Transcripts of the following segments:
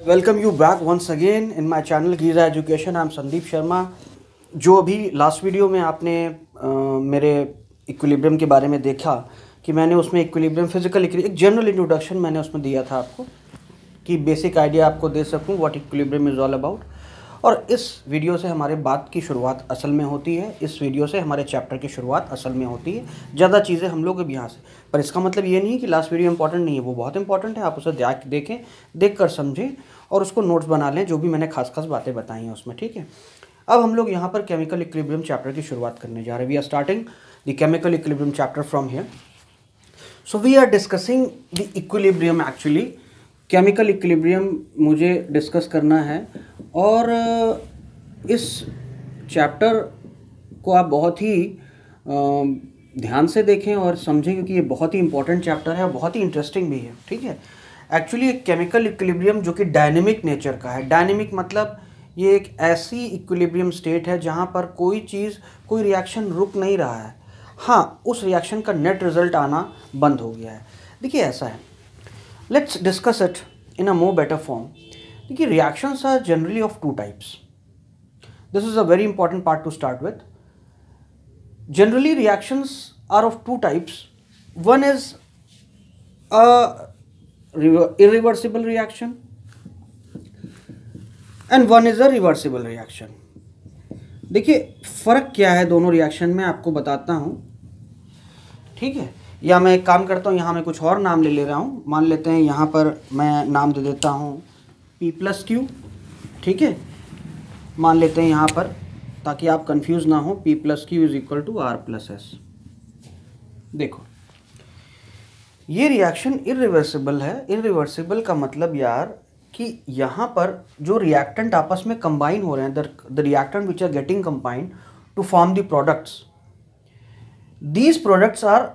Welcome you back once again in my channel गीजा education. I am Sandeep Sharma. जो अभी last video में आपने मेरे इक्विलिब्रियम के बारे में देखा कि मैंने उसमें इक्विलिब्रियम फिजिकल एक जनरल इंट्रोडक्शन मैंने उसमें दिया था आपको कि बेसिक आइडिया आपको दे सकूं what equilibrium is all about. और इस वीडियो से हमारे बात की शुरुआत असल में होती है, इस वीडियो से हमारे चैप्टर की शुरुआत असल में होती है। ज़्यादा चीज़ें हम लोग अब यहाँ से, पर इसका मतलब ये नहीं है कि लास्ट वीडियो इंपॉर्टेंट नहीं है, वो बहुत इंपॉर्टेंट है। आप उसे देखें, देख कर समझें और उसको नोट्स बना लें, जो भी मैंने खास खास बातें बताई हैं उसमें, ठीक है। अब हम लोग यहाँ पर केमिकल इक्विलिब्रियम चैप्टर की शुरुआत करने जा रहे हैं। We are starting the chemical equilibrium chapter from here. So we are discussing the equilibrium. Actually chemical equilibrium मुझे डिस्कस करना है और इस चैप्टर को आप बहुत ही ध्यान से देखें और समझें, क्योंकि ये बहुत ही इंपॉर्टेंट चैप्टर है और बहुत ही इंटरेस्टिंग भी है, ठीक है। एक्चुअली एक केमिकल इक्विलिब्रियम जो कि डायनेमिक नेचर का है। डायनेमिक मतलब ये एक ऐसी इक्विलिब्रियम स्टेट है जहाँ पर कोई चीज़, कोई रिएक्शन रुक नहीं रहा है। हाँ, उस रिएक्शन का नेट रिजल्ट आना बंद हो गया है। देखिए ऐसा है, let's discuss it in a more better form. देखिए reactions are generally of two types. This is a very important part to start with. Generally reactions are of two types. One is a irreversible reaction and one is a reversible reaction. देखिए फ़र्क क्या है दोनों reaction में, आपको बताता हूँ, ठीक है। या मैं एक काम करता हूँ, यहाँ मैं कुछ और नाम ले रहा हूँ। मान लेते हैं यहाँ पर मैं नाम दे देता हूँ P+Q, ठीक है। मान लेते हैं यहाँ पर, ताकि आप कंफ्यूज ना हो, P+Q is equal to R+S। देखो ये रिएक्शन इरिवर्सिबल है। इरिवर्सिबल का मतलब यार कि यहाँ पर जो रिएक्टेंट आपस में कंबाइन हो रहे हैं, the reactant which are getting combined to form the products, these products are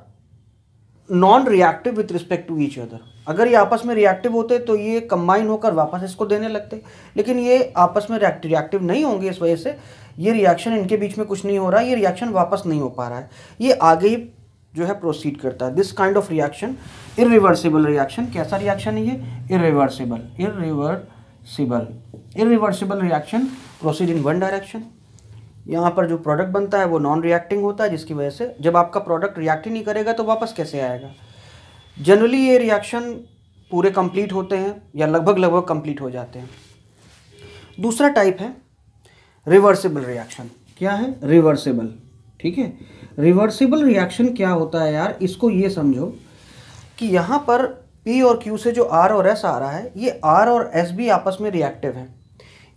non reactive with respect to each other. अगर ये आपस में रिएक्टिव होते तो ये कंबाइन होकर वापस इसको देने लगते, लेकिन ये आपस में रिएक्टिव नहीं होंगे। इस वजह से ये रिएक्शन, इनके बीच में कुछ नहीं हो रहा है, ये रिएक्शन वापस नहीं हो पा रहा है, ये आगे ही जो है प्रोसीड करता है। This kind of reaction irreversible reaction. कैसा रिएक्शन है ये? Irreversible. Irreversible reaction proceed in one direction. यहाँ पर जो प्रोडक्ट बनता है वो नॉन रिएक्टिंग होता है, जिसकी वजह से जब आपका प्रोडक्ट रिएक्ट ही नहीं करेगा तो वापस कैसे आएगा। जनरली ये रिएक्शन पूरे कंप्लीट होते हैं या लगभग कंप्लीट हो जाते हैं। दूसरा टाइप है रिवर्सिबल रिएक्शन। क्या है? रिवर्सिबल, ठीक है। रिवर्सिबल रिएक्शन क्या होता है यार, इसको ये समझो कि यहाँ पर P और Q से जो R और S आ रहा है, ये R और S भी आपस में रिएक्टिव है।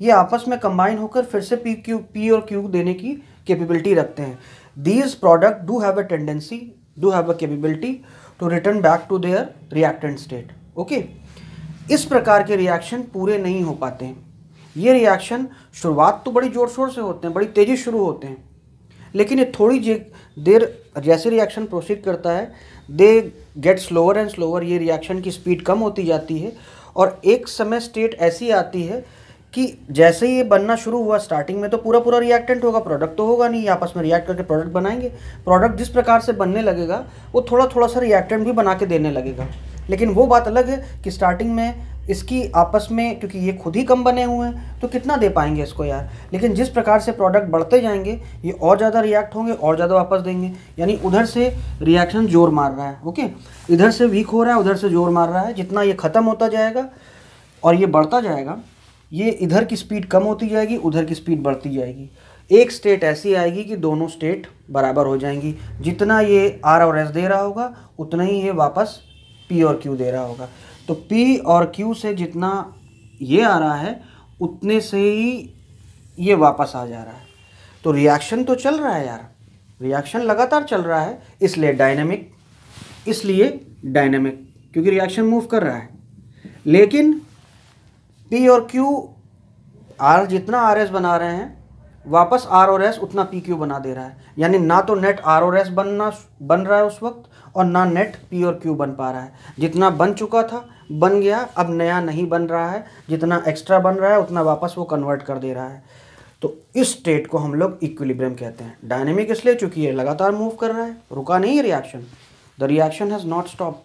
ये आपस में कंबाइन होकर फिर से P और Q देने की कैपेबिलिटी रखते हैं। These product do have a tendency, do have a capability to return back to their reactant state. Okay, इस प्रकार के रिएक्शन पूरे नहीं हो पाते हैं। ये रिएक्शन शुरुआत तो बड़ी जोर शोर से होते हैं, बड़ी तेज़ी शुरू होते हैं, लेकिन ये थोड़ी देर जैसे रिएक्शन प्रोसीड करता है, they get slower and slower. ये रिएक्शन की स्पीड कम होती जाती है और एक समय स्टेट ऐसी आती है कि जैसे ही ये बनना शुरू हुआ, स्टार्टिंग में तो पूरा रिएक्टेंट होगा, प्रोडक्ट तो होगा नहीं। आपस में रिएक्ट करके प्रोडक्ट बनाएंगे। प्रोडक्ट जिस प्रकार से बनने लगेगा वो थोड़ा सा रिएक्टेंट भी बना के देने लगेगा। लेकिन वो बात अलग है कि स्टार्टिंग में इसकी आपस में, क्योंकि ये खुद ही कम बने हुए हैं, तो कितना दे पाएंगे इसको यार। लेकिन जिस प्रकार से प्रोडक्ट बढ़ते जाएंगे, ये और ज़्यादा रिएक्ट होंगे, और ज़्यादा वापस देंगे। यानी उधर से रिएक्शन जोर मार रहा है, ओके, इधर से वीक हो रहा है, उधर से जोर मार रहा है। जितना ये ख़त्म होता जाएगा और ये बढ़ता जाएगा, ये इधर की स्पीड कम होती जाएगी, उधर की स्पीड बढ़ती जाएगी। एक स्टेट ऐसी आएगी कि दोनों स्टेट बराबर हो जाएंगी। जितना ये R और S दे रहा होगा, उतना ही ये वापस P और Q दे रहा होगा। तो P और Q से जितना ये आ रहा है, उतने से ही ये वापस आ जा रहा है। तो रिएक्शन तो चल रहा है यार, रिएक्शन लगातार चल रहा है, इसलिए डायनेमिक, क्योंकि रिएक्शन मूव कर रहा है। लेकिन P और Q, R जितना RS बना रहे हैं, वापस R और S उतना PQ बना दे रहा है। यानी ना तो नेट R और S बन रहा है उस वक्त, और ना नेट P और Q बन पा रहा है। जितना बन चुका था बन गया, अब नया नहीं बन रहा है। जितना एक्स्ट्रा बन रहा है उतना वापस वो कन्वर्ट कर दे रहा है। तो इस स्टेट को हम लोग इक्विलिब्रियम कहते हैं। डायनेमिक इसलिए चूँकि ये लगातार मूव कर रहा है, रुका नहीं है reaction. The reaction has not stop,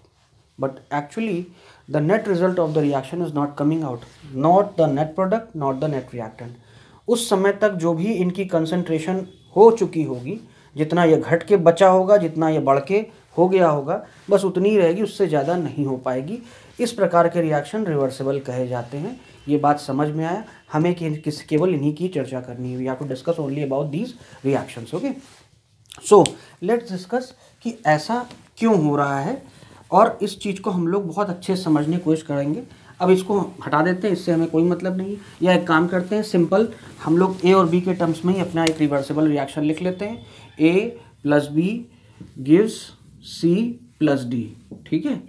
but actually the net result of the reaction is not coming out, not the net product, not the net reactant. उस समय तक जो भी इनकी कंसंट्रेशन हो चुकी होगी, जितना ये घट के बचा होगा, जितना ये बढ़ के हो गया होगा, बस उतनी ही रहेगी, उससे ज़्यादा नहीं हो पाएगी। इस प्रकार के रिएक्शन रिवर्सिबल कहे जाते हैं। ये बात समझ में आया? हमें केवल इन्हीं की चर्चा करनी है। We have to discuss only about these reactions. Okay, so let's discuss कि ऐसा क्यों हो रहा है, और इस चीज़ को हम लोग बहुत अच्छे से समझने की कोशिश करेंगे। अब इसको हटा देते हैं, इससे हमें कोई मतलब नहीं, या एक काम करते हैं सिंपल, हम लोग ए और बी के टर्म्स में ही अपना एक रिवर्सिबल रिएक्शन लिख लेते हैं। A plus B gives C plus D. ठीक है,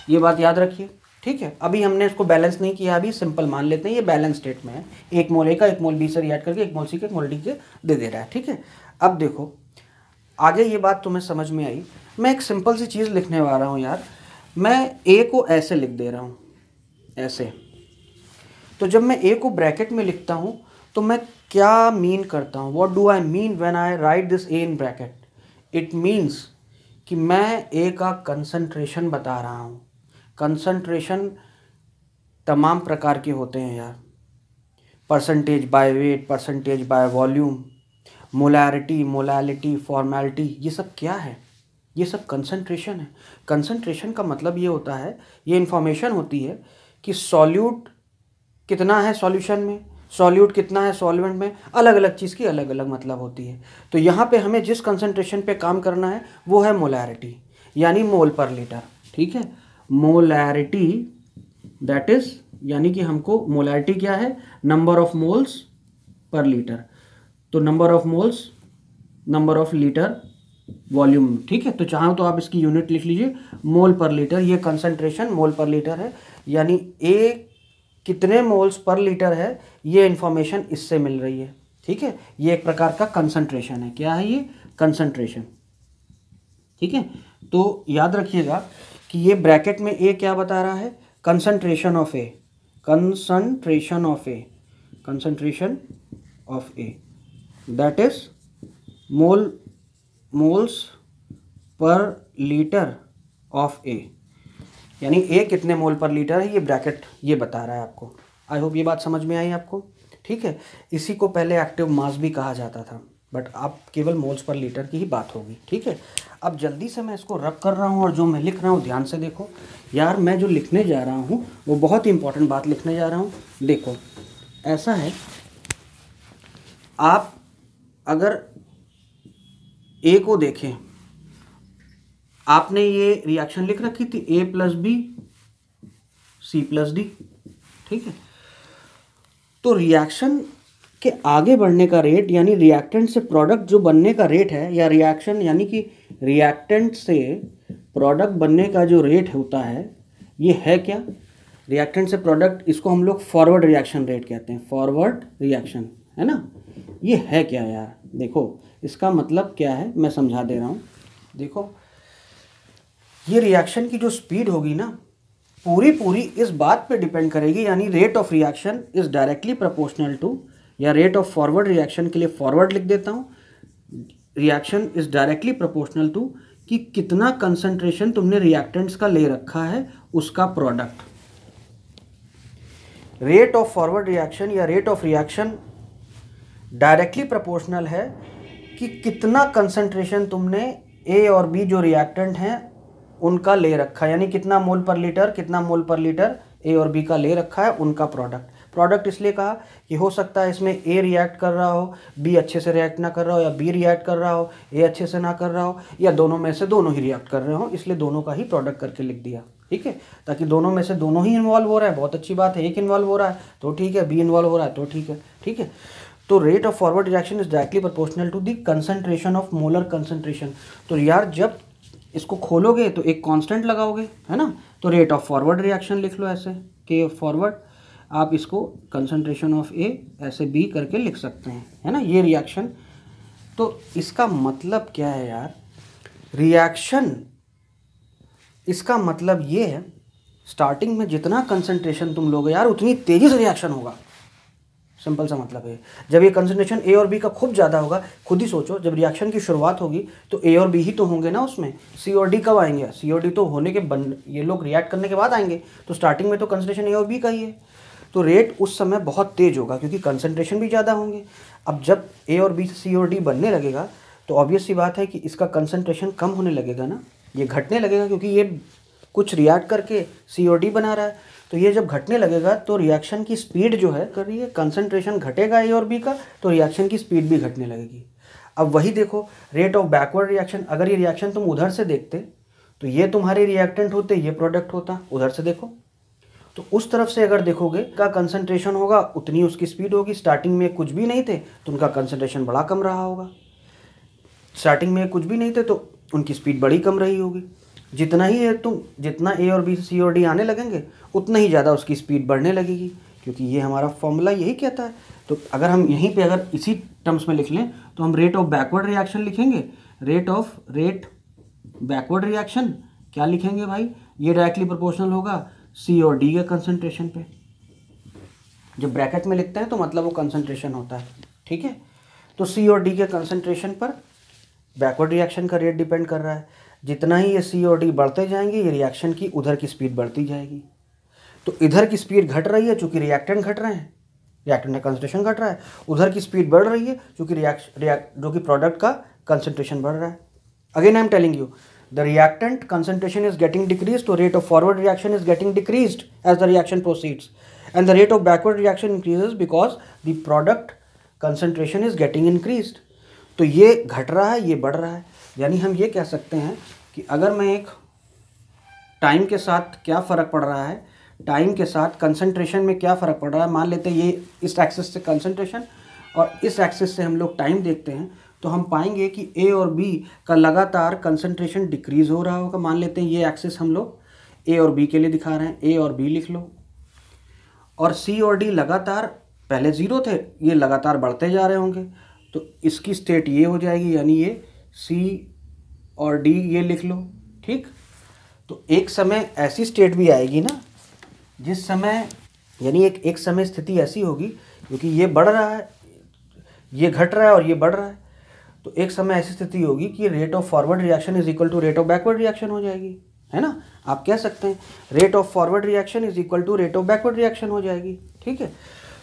ये बात याद रखिए। ठीक है, अभी हमने इसको बैलेंस नहीं किया, अभी सिंपल मान लेते हैं ये बैलेंस स्टेट में है। एक मोल ए का एक मोल बी से रिएक्ट करके एक मोल सी के एक मोल डी के दे दे रहा है। ठीक है, अब देखो आगे ये बात तुम्हें समझ में आई। मैं एक सिंपल सी चीज़ लिखने वाला हूँ यार, मैं ए को ऐसे लिख दे रहा हूँ, ऐसे। तो जब मैं ए को ब्रैकेट में लिखता हूँ तो मैं क्या मीन करता हूँ, what do I mean when I right this A in bracket? It means कि मैं ए का कंसंट्रेशन बता रहा हूँ। कंसंट्रेशन तमाम प्रकार के होते हैं यार, percentage by weight, percentage by volume, molarity, molality, formality, ये सब क्या है? ये सब कंसंट्रेशन है। कंसंट्रेशन का मतलब ये होता है, ये इन्फॉर्मेशन होती है कि सॉल्यूट कितना है सॉल्यूशन में, सॉल्यूट कितना है सॉल्वेंट में, अलग अलग चीज़ की अलग अलग मतलब होती है। तो यहाँ पे हमें जिस कंसंट्रेशन पे काम करना है वो है मोलैरिटी, यानी मोल पर लीटर। ठीक है, मोलैरिटी दैट इज, यानी कि हमको मोलैरिटी क्या है, number of moles per litre. तो number of moles, number of litre volume. ठीक है, तो चाहो तो आप इसकी यूनिट लिख लीजिए, मोल पर लीटर। ये कंसंट्रेशन मोल पर लीटर है, यानी ए कितने मोल्स पर लीटर है, ये इंफॉर्मेशन इससे मिल रही है। ठीक है, ये एक प्रकार का कंसंट्रेशन है। क्या है ये? कंसंट्रेशन। ठीक है, तो याद रखिएगा कि ये ब्रैकेट में ए क्या बता रहा है, concentration of A, concentration of A, concentration of A that is moles per litre of A, यानी ए कितने मोल पर लीटर है, ये ब्रैकेट ये बता रहा है आपको। आई होप ये बात समझ में आई आपको। ठीक है, इसी को पहले एक्टिव मास भी कहा जाता था, बट अब केवल मोल्स पर लीटर की ही बात होगी। ठीक है, अब जल्दी से मैं इसको रब कर रहा हूँ, और जो मैं लिख रहा हूँ ध्यान से देखो यार, मैं जो लिखने जा रहा हूँ वो बहुत ही इंपॉर्टेंट बात लिखने जा रहा हूँ। देखो ऐसा है, आप अगर ए को देखें, आपने ये रिएक्शन लिख रखी थी A plus B C plus D. ठीक है, तो रिएक्शन के आगे बढ़ने का रेट, यानी रिएक्टेंट से प्रोडक्ट जो बनने का रेट है, या रिएक्शन यानी कि रिएक्टेंट से प्रोडक्ट बनने का जो रेट होता है, ये है क्या? रिएक्टेंट से प्रोडक्ट, इसको हम लोग फॉरवर्ड रिएक्शन रेट कहते हैं, फॉरवर्ड रिएक्शन, है ना। ये है क्या यार? देखो इसका मतलब क्या है, मैं समझा दे रहा हूँ। देखो ये रिएक्शन की जो स्पीड होगी ना, पूरी इस बात पे डिपेंड करेगी, यानी rate of reaction is directly proportional to, या रेट ऑफ फॉरवर्ड रिएक्शन के लिए फॉरवर्ड लिख देता हूँ, reaction is directly proportional to कि कितना कंसंट्रेशन तुमने रिएक्टेंट्स का ले रखा है उसका product. Rate of forward reaction या rate of reaction directly proportional है कि कितना कंसंट्रेशन तुमने ए और बी जो रिएक्टेंट हैं उनका ले रखा है, यानी कितना मोल पर लीटर ए और बी का ले रखा है उनका प्रोडक्ट इसलिए कहा कि हो सकता है इसमें ए रिएक्ट कर रहा हो, बी अच्छे से रिएक्ट ना कर रहा हो, या बी रिएक्ट कर रहा हो, ए अच्छे से ना कर रहा हो, या दोनों में से दोनों ही रिएक्ट कर रहे हो, इसलिए दोनों का ही प्रोडक्ट करके लिख दिया। ठीक है, ताकि दोनों में से दोनों ही इन्वॉल्व हो रहा है, बहुत अच्छी बात है। एक इन्वॉल्व हो रहा है तो ठीक है, बी इन्वॉल्व हो रहा है तो ठीक है। ठीक है, तो rate of forward reaction is directly proportional to the concentration of molar concentration. तो यार जब इसको खोलोगे तो एक कांस्टेंट लगाओगे, है ना, तो रेट ऑफ फॉरवर्ड रिएक्शन लिख लो ऐसे, के फॉरवर्ड, आप इसको कंसंट्रेशन ऑफ ए ऐसे बी करके लिख सकते हैं, है ना, ये रिएक्शन। तो इसका मतलब क्या है यार, रिएक्शन, इसका मतलब ये है स्टार्टिंग में जितना कंसंट्रेशन तुम लोगे यार उतनी तेजी से रिएक्शन होगा। सिंपल सा मतलब है। जब ये कंसंट्रेशन ए और बी का खूब ज़्यादा होगा, खुद ही सोचो, जब रिएक्शन की शुरुआत होगी तो ए और बी ही तो होंगे ना उसमें, सी और डी कब आएंगे? सी और डी तो होने के ये लोग रिएक्ट करने के बाद आएंगे, तो स्टार्टिंग में तो कंसंट्रेशन ए और बी का ही है, तो रेट उस समय बहुत तेज होगा क्योंकि कंसंट्रेशन भी ज़्यादा होंगे। अब जब ए और बी से सी और डी बनने लगेगा तो ऑब्वियस सी बात है कि इसका कंसंट्रेशन कम होने लगेगा ना, ये घटने लगेगा क्योंकि ये कुछ रिएक्ट करके सी और डी बना रहा है। तो ये जब घटने लगेगा तो रिएक्शन की स्पीड जो है कर रही है, कंसंट्रेशन घटेगा ए और बी का तो रिएक्शन की स्पीड भी घटने लगेगी। अब वही देखो रेट ऑफ बैकवर्ड रिएक्शन, अगर ये रिएक्शन तुम उधर से देखते तो ये तुम्हारे रिएक्टेंट होते, ये प्रोडक्ट होता, उधर से देखो तो उस तरफ से अगर देखोगे का कंसंट्रेशन होगा उतनी उसकी स्पीड होगी। स्टार्टिंग में कुछ भी नहीं थे तो उनका कंसंट्रेशन बड़ा कम रहा होगा, स्टार्टिंग में कुछ भी नहीं थे तो उनकी स्पीड बड़ी कम रही होगी। जितना ए और बी सी और डी आने लगेंगे उतना ही ज़्यादा उसकी स्पीड बढ़ने लगेगी, क्योंकि ये हमारा फॉर्मूला यही कहता है। तो अगर हम यहीं पे अगर इसी टर्म्स में लिख लें तो हम रेट ऑफ बैकवर्ड रिएक्शन लिखेंगे, रेट बैकवर्ड रिएक्शन क्या लिखेंगे भाई, ये डायरेक्टली प्रोपोर्शनल होगा सी और डी के कंसंट्रेशन पे। जब ब्रैकेट में लिखते हैं तो मतलब वो कंसंट्रेशन होता है, ठीक है। तो सी और डी के कंसंट्रेशन पर बैकवर्ड रिएक्शन का रेट डिपेंड कर रहा है। जितना ही ये सी और डी बढ़ते जाएंगे ये रिएक्शन की उधर की स्पीड बढ़ती जाएगी। तो इधर की स्पीड घट रही है चूँकि रिएक्टेंट घट रहे हैं, रिएक्टेंट का कंसंट्रेशन घट रहा है, उधर की स्पीड बढ़ रही है चूँकि जो कि प्रोडक्ट का कंसंट्रेशन बढ़ रहा है। Again I am telling you the reactant concentration is getting decreased, so rate of forward reaction is getting decreased as the reaction proceeds, and the rate of backward reaction increases because the product concentration is getting increased। तो ये घट रहा है, ये बढ़ रहा है, यानी हम ये कह सकते हैं कि अगर मैं एक टाइम के साथ क्या फ़र्क पड़ रहा है, टाइम के साथ कंसंट्रेशन में क्या फ़र्क पड़ रहा है, मान लेते हैं ये इस एक्सिस से कंसंट्रेशन और इस एक्सिस से हम लोग टाइम देखते हैं तो हम पाएंगे कि ए और बी का लगातार कंसंट्रेशन डिक्रीज़ हो रहा होगा। मान लेते हैं ये एक्सिस हम लोग ए और बी के लिए दिखा रहे हैं, ए और बी लिख लो, और सी और डी लगातार पहले ज़ीरो थे, ये लगातार बढ़ते जा रहे होंगे, तो इसकी स्टेट ये हो जाएगी, यानी ये सी और डी ये लिख लो, ठीक। तो एक समय ऐसी स्टेट भी आएगी ना जिस समय, यानी एक समय स्थिति ऐसी होगी क्योंकि ये बढ़ रहा है, ये घट रहा है और ये बढ़ रहा है, तो एक समय ऐसी स्थिति होगी कि rate of forward reaction is equal to rate of backward reaction हो जाएगी, है ना। आप कह सकते हैं rate of forward reaction is equal to rate of backward reaction हो जाएगी, ठीक है।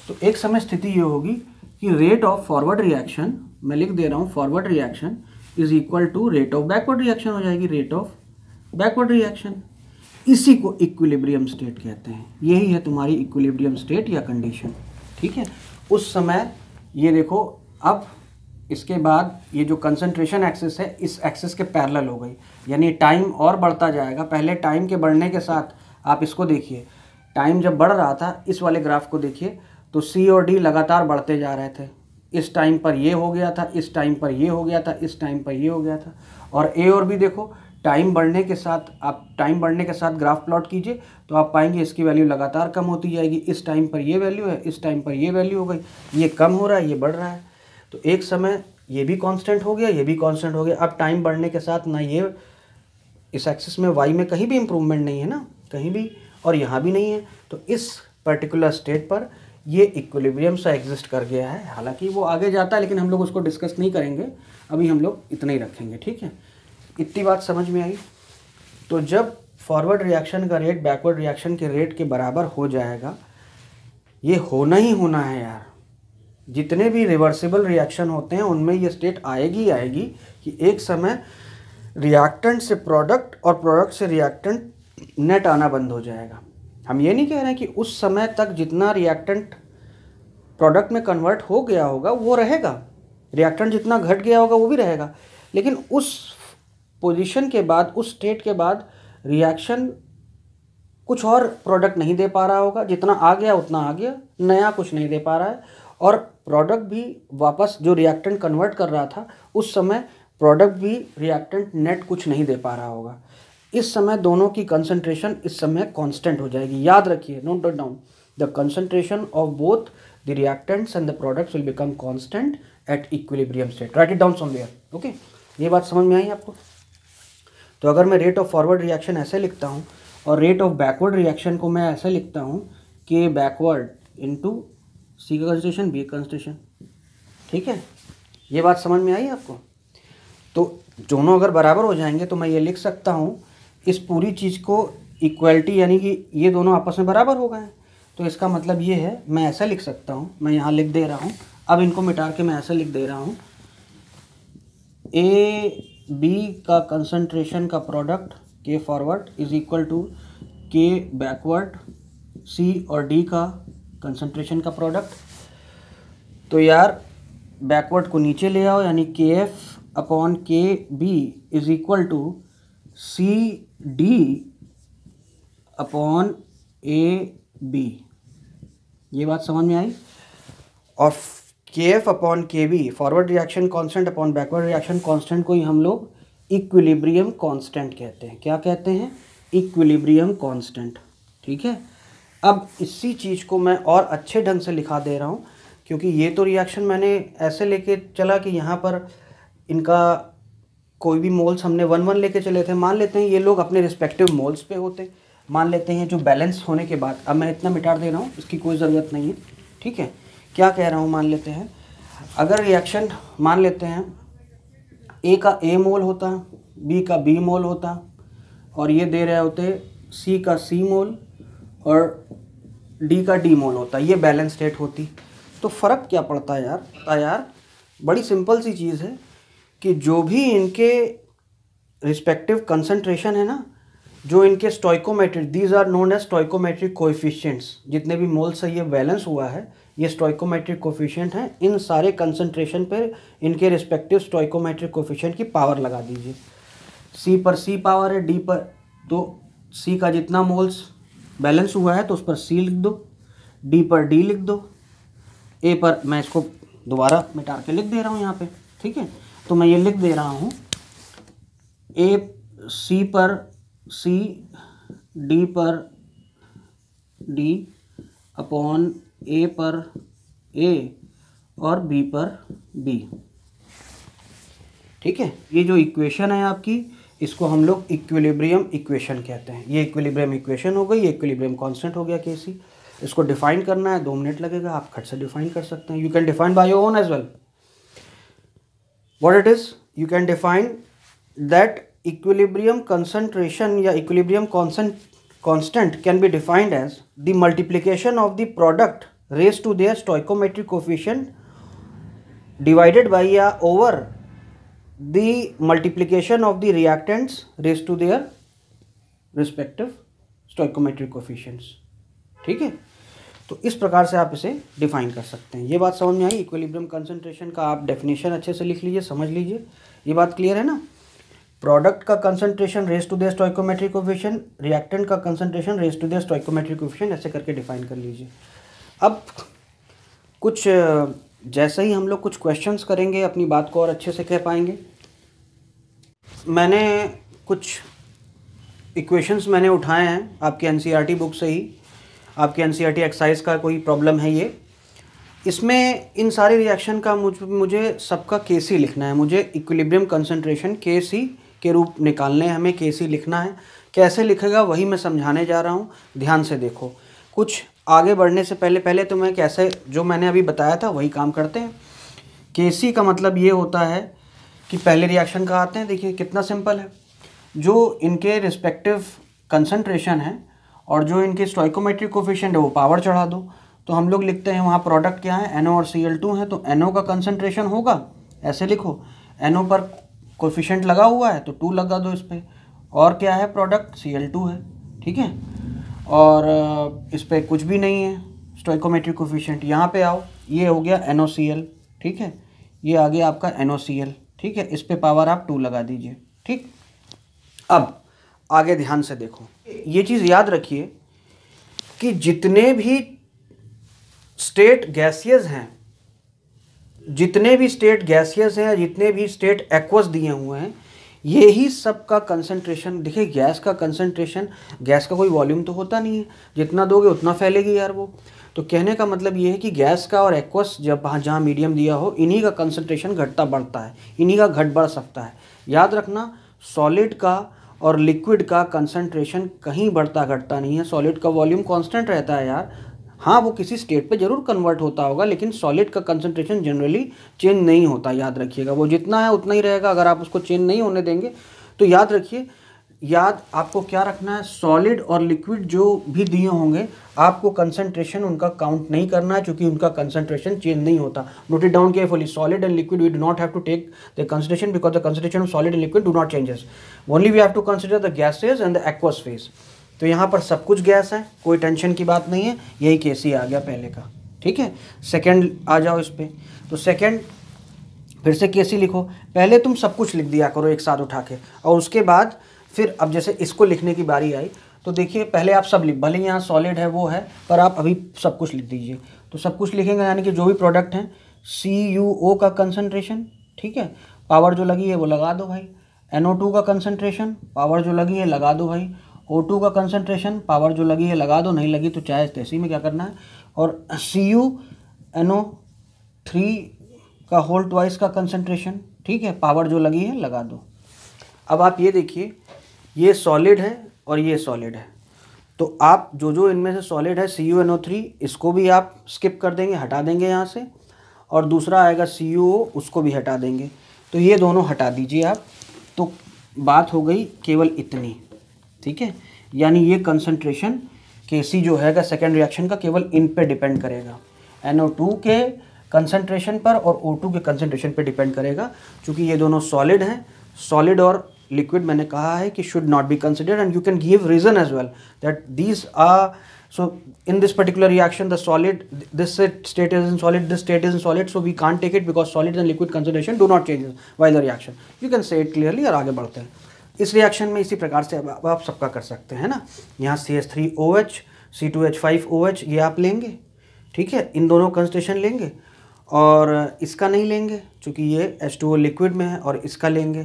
तो एक समय स्थिति ये होगी कि रेट ऑफ फॉरवर्ड रिएक्शन, मैं लिख दे रहा हूँ forward reaction is equal to rate of backward reaction हो जाएगी, रेट ऑफ बैकवर्ड रिएक्शन। इसी को इक्विलिब्रियम स्टेट कहते हैं, यही है तुम्हारी इक्विलिब्रियम स्टेट या कंडीशन, ठीक है। उस समय ये देखो, अब इसके बाद ये जो कंसंट्रेशन एक्सिस है इस एक्सिस के पैरेलल हो गई, यानी टाइम और बढ़ता जाएगा। पहले टाइम के बढ़ने के साथ आप इसको देखिए, टाइम जब बढ़ रहा था इस वाले ग्राफ को देखिए तो सी और डी लगातार बढ़ते जा रहे थे, इस टाइम पर ये हो गया था, इस टाइम पर ये हो गया था, इस टाइम पर ये हो गया था। और ए और बी देखो, टाइम बढ़ने के साथ, आप टाइम बढ़ने के साथ ग्राफ प्लॉट कीजिए तो आप पाएंगे इसकी वैल्यू लगातार कम होती जाएगी। इस टाइम पर ये वैल्यू है, इस टाइम पर ये वैल्यू हो गई, ये कम हो रहा है, ये बढ़ रहा है। तो एक समय ये भी कांस्टेंट हो गया, ये भी कांस्टेंट हो गया। अब टाइम बढ़ने के साथ ना ये इस एक्सिस में वाई में कहीं भी इम्प्रूवमेंट नहीं है ना, कहीं भी, और यहाँ भी नहीं है। तो इस पर्टिकुलर स्टेट पर ये इक्विलिब्रियम सा एग्जिस्ट कर गया है। हालांकि वो आगे जाता है लेकिन हम लोग उसको डिस्कस नहीं करेंगे, अभी हम लोग इतना ही रखेंगे, ठीक है। इतनी बात समझ में आई। तो जब फॉरवर्ड रिएक्शन का रेट बैकवर्ड रिएक्शन के रेट के बराबर हो जाएगा, ये होना ही होना है यार। जितने भी रिवर्सिबल रिएक्शन होते हैं उनमें ये स्टेट आएगी आएगी कि एक समय रिएक्टेंट से प्रोडक्ट और प्रोडक्ट से रिएक्टेंट नेट आना बंद हो जाएगा। हम ये नहीं कह रहे हैं कि उस समय तक जितना रिएक्टेंट प्रोडक्ट में कन्वर्ट हो गया होगा वो रहेगा, रिएक्टेंट जितना घट गया होगा वो भी रहेगा, लेकिन उस पोजीशन के बाद, उस स्टेट के बाद रिएक्शन कुछ और प्रोडक्ट नहीं दे पा रहा होगा, जितना आ गया उतना आ गया, नया कुछ नहीं दे पा रहा है। और प्रोडक्ट भी वापस जो रिएक्टेंट कन्वर्ट कर रहा था उस समय प्रोडक्ट भी रिएक्टेंट नेट कुछ नहीं दे पा रहा होगा। इस समय दोनों की कंसंट्रेशन इस समय कांस्टेंट हो जाएगी। याद रखिए, note it down, the concentration of both the reactants and the products will become constant at equilibrium state. Right it down somewhere, okay. ये बात समझ में आई आपको? तो अगर मैं रेट ऑफ फॉरवर्ड रिएक्शन ऐसे लिखता हूँ और रेट ऑफ बैकवर्ड रिएक्शन को मैं ऐसे लिखता हूँ कि बैकवर्ड इंटू सी का कंसंट्रेशन, बी का कंसंट्रेशन। ठीक है, ये बात समझ में आई आपको? तो दोनों अगर बराबर हो जाएंगे तो मैं ये लिख सकता हूँ इस पूरी चीज़ को इक्वलिटी, यानी कि ये दोनों आपस में बराबर हो गए हैं। तो इसका मतलब ये है, मैं ऐसा लिख सकता हूँ, मैं यहाँ लिख दे रहा हूँ, अब इनको मिटा के मैं ऐसा लिख दे रहा हूँ, ए बी का कंसंट्रेशन का प्रोडक्ट के फॉरवर्ड इज इक्वल टू के बैकवर्ड सी और डी का कंसंट्रेशन का प्रोडक्ट। तो यार बैकवर्ड को नीचे ले आओ, यानी K f upon K b is equal to C D upon A B. ये बात समझ में आई? और K f upon K b forward reaction constant upon backward reaction constant को ही हम लोग इक्विलिब्रियम कांस्टेंट कहते हैं। क्या कहते हैं? Equilibrium constant. ठीक है, अब इसी चीज़ को मैं और अच्छे ढंग से लिखा दे रहा हूँ, क्योंकि ये तो रिएक्शन मैंने ऐसे लेके चला कि यहाँ पर इनका कोई भी मोल्स हमने 1-1 लेके चले थे। मान लेते हैं ये लोग अपने रिस्पेक्टिव मोल्स पे होते, मान लेते हैं जो बैलेंस होने के बाद, अब मैं इतना मिटा दे रहा हूँ, इसकी कोई ज़रूरत नहीं है। ठीक है, क्या कह रहा हूँ, मान लेते हैं अगर रिएक्शन, मान लेते हैं ए का ए मोल होता, बी का बी मोल होता, और ये दे रहे होते सी का सी मोल और डी का डी मोल होता, ये बैलेंस स्टेट होती। तो फ़र्क क्या पड़ता है यार? बड़ी सिंपल सी चीज़ है कि जो भी इनके रिस्पेक्टिव कंसंट्रेशन है ना, जो इनके stoichiometric, these are known as stoichiometric coefficients, जितने भी मोल से ये बैलेंस हुआ है ये स्टोइकोमेट्रिक कोएफिशिएंट हैं। इन सारे कंसंट्रेशन पर इनके रिस्पेक्टिव स्टोइकोमेट्रिक कोएफिशिएंट की पावर लगा दीजिए। सी पर सी पावर है, डी पर, तो सी का जितना मोल्स बैलेंस हुआ है तो उस पर सी लिख दो, डी पर डी लिख दो, ए पर मैं इसको दोबारा मिटा के लिख दे रहा हूँ यहाँ पे। ठीक है, तो मैं ये लिख दे रहा हूँ ए सी पर सी, डी पर डी अपॉन ए पर ए और बी पर बी। ठीक है, ये जो इक्वेशन है आपकी, इसको हम लोग इक्विलिब्रियम इक्वेशन कहते हैं। ये इक्विलिब्रियम इक्वेशन हो गई, ये इक्विलिब्रियम कांस्टेंट हो गया केसी। इसको डिफाइन करना है, 2 मिनट लगेगा, आप खट से डिफाइन कर सकते हैं। You can define by your own as well what it is. You can define that equilibrium concentration या equilibrium constant can be defined as the multiplication of the product raise to their stoichiometric coefficient divided by या over the multiplication of the reactants raised to their respective stoichiometric coefficients। ठीक है, तो इस प्रकार से आप इसे डिफाइन कर सकते हैं। ये बात समझ में आई? इक्विलिब्रियम कंसंट्रेशन का आप डेफिनेशन अच्छे से लिख लीजिए, समझ लीजिए। ये बात क्लियर है ना? प्रोडक्ट का concentration raise to their stoichiometric coefficient, reactant का concentration raise to their stoichiometric coefficient, ऐसे करके डिफाइन कर लीजिए। अब कुछ जैसे ही हम लोग कुछ क्वेश्चंस करेंगे अपनी बात को और अच्छे से कह पाएंगे। मैंने कुछ इक्वेशंस मैंने उठाए हैं आपके एनसीईआरटी बुक से ही, आपके एनसीईआरटी एक्सरसाइज का कोई प्रॉब्लम है ये। इसमें इन सारे रिएक्शन का मुझे सबका केसी लिखना है। मुझे इक्विलिब्रियम कंसंट्रेशन केसी के रूप निकालने हैं, हमें केसी लिखना है। कैसे लिखेगा वही मैं समझाने जा रहा हूँ, ध्यान से देखो। कुछ आगे बढ़ने से पहले तो मैं कैसे, जो मैंने अभी बताया था वही काम करते हैं। केसी का मतलब ये होता है कि पहले रिएक्शन का आते हैं। देखिए कितना सिंपल है, जो इनके रिस्पेक्टिव कंसंट्रेशन है और जो इनके स्टोइकोमेट्रिक कोएफिशिएंट है वो पावर चढ़ा दो। तो हम लोग लिखते हैं वहाँ प्रोडक्ट क्या है, NO और Cl2 है, तो NO का कंसंट्रेशन होगा, ऐसे लिखो, NO पर कोएफिशिएंट लगा हुआ है तो 2 लगा दो इस पर, और क्या है प्रोडक्ट Cl2 है। ठीक है, और इस पर कुछ भी नहीं है स्टोइकोमेट्रिक कोएफिशिएंट। यहाँ पे आओ, ये हो गया NOCl। ठीक है, ये आ गया आपका NOCl। ठीक है, इस पे पावर आप 2 लगा दीजिए। ठीक, अब आगे ध्यान से देखो, ये चीज़ याद रखिए कि जितने भी स्टेट गैसियस हैं, जितने भी स्टेट एक्वस दिए हुए हैं, ये ही सब का कंसंट्रेशन। देखिए गैस का कंसंट्रेशन, गैस का कोई वॉल्यूम तो होता नहीं है, जितना दोगे उतना फैलेगी यार वो। तो कहने का मतलब ये है कि गैस का और एक्वस जब जहाँ मीडियम दिया हो, इन्हीं का कंसंट्रेशन घटता बढ़ता है, इन्हीं का घट बढ़ सकता है। याद रखना, सॉलिड का और लिक्विड का कंसंट्रेशन कहीं बढ़ता घटता नहीं है। सॉलिड का वॉल्यूम कांस्टेंट रहता है यार, हाँ वो किसी स्टेट पे जरूर कन्वर्ट होता होगा, लेकिन सॉलिड का कंसंट्रेशन जनरली चेंज नहीं होता, याद रखिएगा। वो जितना है उतना ही रहेगा, अगर आप उसको चेंज नहीं होने देंगे तो याद रखिए, याद आपको क्या रखना है, सॉलिड और लिक्विड जो भी दिए होंगे आपको कंसंट्रेशन उनका काउंट नहीं करना है, क्योंकि उनका कंसंट्रेशन चेंज नहीं होता। Note it down carefully, solid and liquid we do not have to take the consideration because the concentration of solid and liquid do not changes, only we have to consider the gases and the aqueous phase. तो यहाँ पर सब कुछ gas है, कोई tension की बात नहीं है, यही केस ही आ गया पहले का, ठीक है। सेकेंड आ जाओ इस पर, तो सेकेंड फिर से केसी लिखो, पहले तुम सब कुछ लिख दिया करो एक साथ उठा के, और उसके बाद फिर अब जैसे इसको लिखने की बारी आई तो देखिए पहले आप सब लिख, भले यहाँ सॉलिड है वो है, पर आप अभी सब कुछ लिख दीजिए। तो सब कुछ लिखेंगे यानी कि जो भी प्रोडक्ट हैं CuO का कंसंट्रेशन, ठीक है, पावर जो लगी है वो लगा दो भाई। NO2 का कंसंट्रेशन, पावर जो लगी है लगा दो भाई। O2 का कंसंट्रेशन, पावर जो लगी है लगा दो, नहीं लगी तो चाहे तैसी में क्या करना है। और CuNO3 का होल ट्वाइस का कंसंट्रेशन, ठीक है, पावर जो लगी है लगा दो। अब आप ये देखिए, ये सॉलिड है और ये सॉलिड है, तो आप जो जो इनमें से सॉलिड है CuNO3 इसको भी आप स्किप कर देंगे, हटा देंगे यहाँ से, और दूसरा आएगा CuO उसको भी हटा देंगे। तो ये दोनों हटा दीजिए आप, तो बात हो गई केवल इतनी, ठीक है। यानी ये कंसंट्रेशन Kc जो है सेकेंड रिएक्शन का केवल इन पे डिपेंड करेगा, NO2 के कंसंट्रेशन पर और O2 के कंसंट्रेशन पे डिपेंड करेगा, क्योंकि ये दोनों सॉलिड हैं। सॉलिड और लिक्विड मैंने कहा है कि should not be considered, and you can give reason as well that these are, so in this particular reaction the solid, this state is in solid, this state is in solid, so we can't take it because solid and liquid concentration do not change while the reaction, you can say it clearly। और आगे बढ़ते हैं इस reaction में, इसी प्रकार से अब आप सबका कर सकते हैं ना। यहाँ CH3OH C2H5OH ये आप लेंगे, ठीक है, इन दोनों कंसंट्रेशन लेंगे, और इसका नहीं लेंगे क्योंकि ये H2O लिक्विड में है, और इसका लेंगे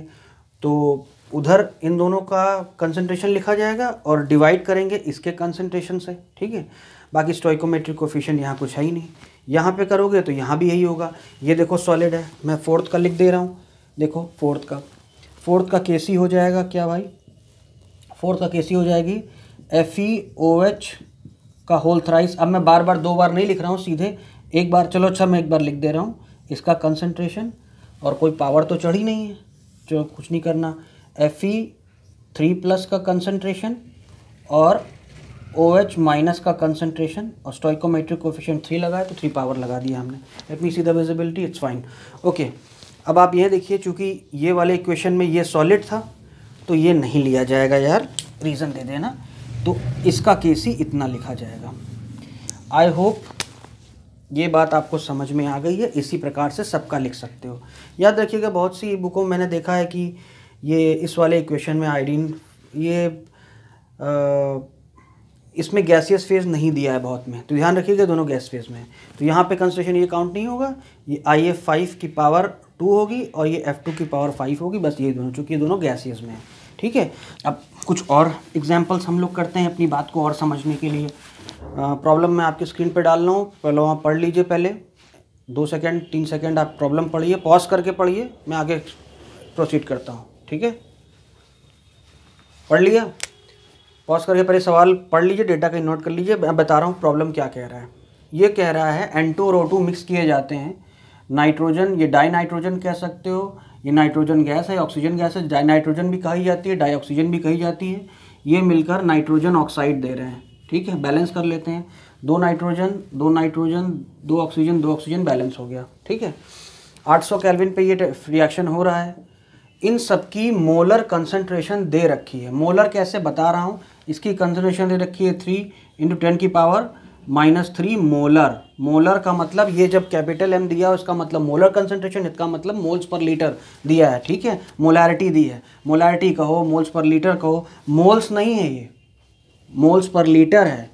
तो उधर इन दोनों का कंसंट्रेशन लिखा जाएगा और डिवाइड करेंगे इसके कंसंट्रेशन से, ठीक है। बाकी स्टोइकोमेट्रिक कोफिशिएंट यहाँ कुछ है ही नहीं, यहाँ पे करोगे तो यहाँ भी यही होगा। ये देखो सॉलिड है, मैं फोर्थ का लिख दे रहा हूँ, देखो फोर्थ का Kc हो जाएगा क्या भाई, फोर्थ का Kc हो जाएगी FeOH का होल थ्राइस। अब मैं बार बार 2 बार नहीं लिख रहा हूँ, सीधे एक बार, चलो अच्छा मैं एक बार लिख दे रहा हूँ इसका कंसंट्रेशन, और कोई पावर तो चढ़ी नहीं है, जो कुछ नहीं करना। Fe3+ का कंसंट्रेशन और OH माइनस का कंसंट्रेशन, और स्टोइकोमेट्रिक कोफिशिएंट 3 लगा है तो 3 पावर लगा दिया हमने। Let me see the visibility, it's fine, okay. अब आप ये देखिए, चूँकि ये वाले इक्वेशन में ये सॉलिड था तो ये नहीं लिया जाएगा यार, रीज़न दे देना, तो इसका Kc इतना लिखा जाएगा। आई होप ये बात आपको समझ में आ गई है। इसी प्रकार से सबका लिख सकते हो। याद रखिएगा, बहुत सी बुकों में मैंने देखा है कि ये इस वाले इक्वेशन में आयोडीन, ये इसमें गैसियस फेज नहीं दिया है बहुत में, तो ध्यान रखिएगा दोनों गैस फेज में है, तो यहाँ पे कंसंट्रेशन ये काउंट नहीं होगा। ये IF5 की पावर 2 होगी और ये F2 की पावर 5 होगी, बस ये दोनों, चूँकि ये दोनों गैसियस में है, ठीक है। अब कुछ और एग्जाम्पल्स हम लोग करते हैं अपनी बात को और समझने के लिए। प्रॉब्लम मैं आपकी स्क्रीन पे डाल रहा हूँ, पहले वहाँ पढ़ लीजिए, पहले 2 सेकेंड 3 सेकेंड आप प्रॉब्लम पढ़िए, पॉज करके पढ़िए, मैं आगे प्रोसीड करता हूँ, ठीक है। पढ़ लिया, पॉज करके पहले सवाल पढ़ लीजिए, डेटा कहीं नोट कर लीजिए। मैं बता रहा हूँ प्रॉब्लम क्या कह रहा है। ये कह रहा है N2 और O2 मिक्स किए जाते हैं, नाइट्रोजन, ये डाई नाइट्रोजन कह सकते हो, ये नाइट्रोजन गैस है, ऑक्सीजन गैस है, डाई नाइट्रोजन भी कही जाती है, डाई ऑक्सीजन भी कही जाती है। ये मिलकर नाइट्रोजन ऑक्साइड दे रहे हैं, ठीक है। बैलेंस कर लेते हैं, 2 नाइट्रोजन 2 ऑक्सीजन बैलेंस हो गया, ठीक है। 800 केल्विन पे ये रिएक्शन हो रहा है। इन सब की मोलर कंसंट्रेशन दे रखी है। मोलर कैसे बता रहा हूँ, इसकी कंसंट्रेशन दे रखी है 3 × 10⁻³ मोलर। मोलर का मतलब ये जब कैपिटल M दिया उसका मतलब मोलर कंसंट्रेशन, इसका मतलब मोल्स पर लीटर दिया है, ठीक है। मोलैरिटी दी है, मोलैरिटी कहो, मोल्स पर लीटर कहो, मोल्स नहीं है ये, मोल्स पर लीटर है,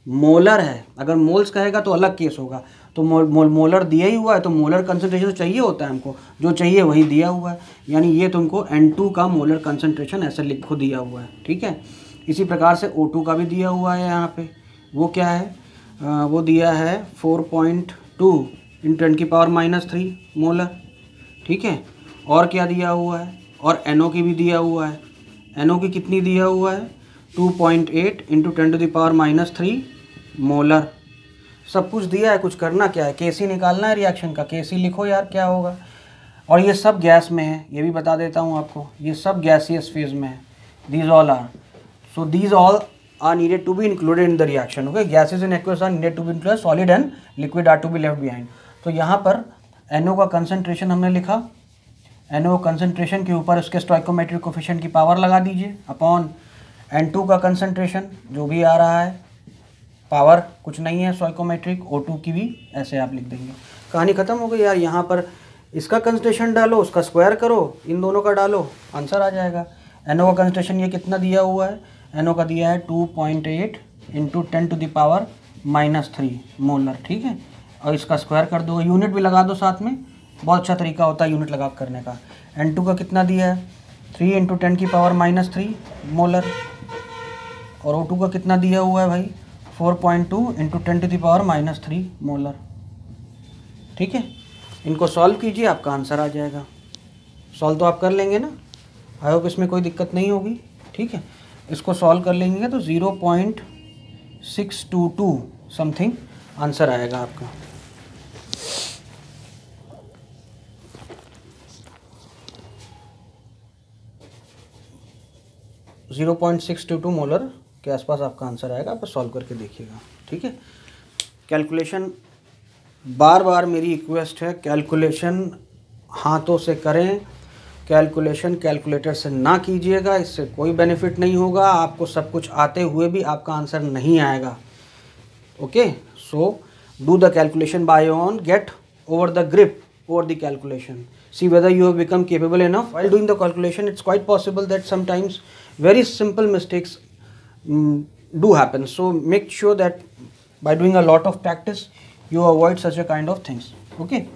मोलर है। अगर मोल्स कहेगा तो अलग केस होगा, तो मोलर दिया ही हुआ है तो मोलर कंसंट्रेशन तो चाहिए होता है हमको, जो चाहिए वही दिया हुआ है। यानी ये तुमको N2 का मोलर कंसंट्रेशन ऐसे लिखो दिया हुआ है, ठीक है। इसी प्रकार से O2 का भी दिया हुआ है यहाँ पे, वो क्या है, वो दिया है 4.2 × 10⁻³ मोलर, ठीक है। और क्या दिया हुआ है, और NO की भी दिया हुआ है। NO की कितनी दिया हुआ है, 2.8 × 10⁻³ मोलर। सब कुछ दिया है, कुछ करना क्या है, केसी निकालना है रिएक्शन का, केसी लिखो यार क्या होगा। और ये सब गैस में है, ये भी बता देता हूँ आपको, ये सब गैसियस फेज में है, these all are, so these all are needed to be included in the reaction. Okay, gases in aqueous are needed to be included, solid and liquid are to be left behind. तो यहाँ पर NO का concentration हमने लिखा, NO concentration के ऊपर उसके stoichiometric coefficient की पावर लगा दीजिए अपॉन N2 का कंसंट्रेशन जो भी आ रहा है, पावर कुछ नहीं है स्टोइकोमेट्रिक, O2 की भी ऐसे आप लिख देंगे, कहानी खत्म हो गई यार। यहाँ पर इसका कंसंट्रेशन डालो, उसका स्क्वायर करो, इन दोनों का डालो, आंसर आ जाएगा। NO का कंसंट्रेशन ये कितना दिया हुआ है, NO का दिया है 2.8 इंटू 10⁻³ मोलर, ठीक है। और इसका स्क्वायर कर दो, यूनिट भी लगा दो साथ में, बहुत अच्छा तरीका होता है यूनिट लगा करने का। N2 का कितना दिया है 3 इंटू 10⁻³ मोलर, और O2 का कितना दिया हुआ है भाई 4.2 इंटू 10⁻³ मोलर, ठीक है। इनको सॉल्व कीजिए, आपका आंसर आ जाएगा। सॉल्व तो आप कर लेंगे ना, आई होप इसमें कोई दिक्कत नहीं होगी, ठीक है। इसको सॉल्व कर लेंगे तो 0.622 समथिंग आंसर आएगा आपका। .622 मोलर के आसपास आपका आंसर आएगा, आप सॉल्व करके देखिएगा, ठीक है। कैलकुलेशन बार बार मेरी रिक्वेस्ट है, कैलकुलेशन हाथों से करें, कैलकुलेशन कैलकुलेटर से ना कीजिएगा, इससे कोई बेनिफिट नहीं होगा, आपको सब कुछ आते हुए भी आपका आंसर नहीं आएगा। Okay, so do the calculation bye your own, get over the grip over the calculation, see whether you have become capable enough while doing the calculation. It's quite possible that sometimes very simple mistakes do happen, so make sure that by doing a lot of practice you avoid such a kind of things. Okay.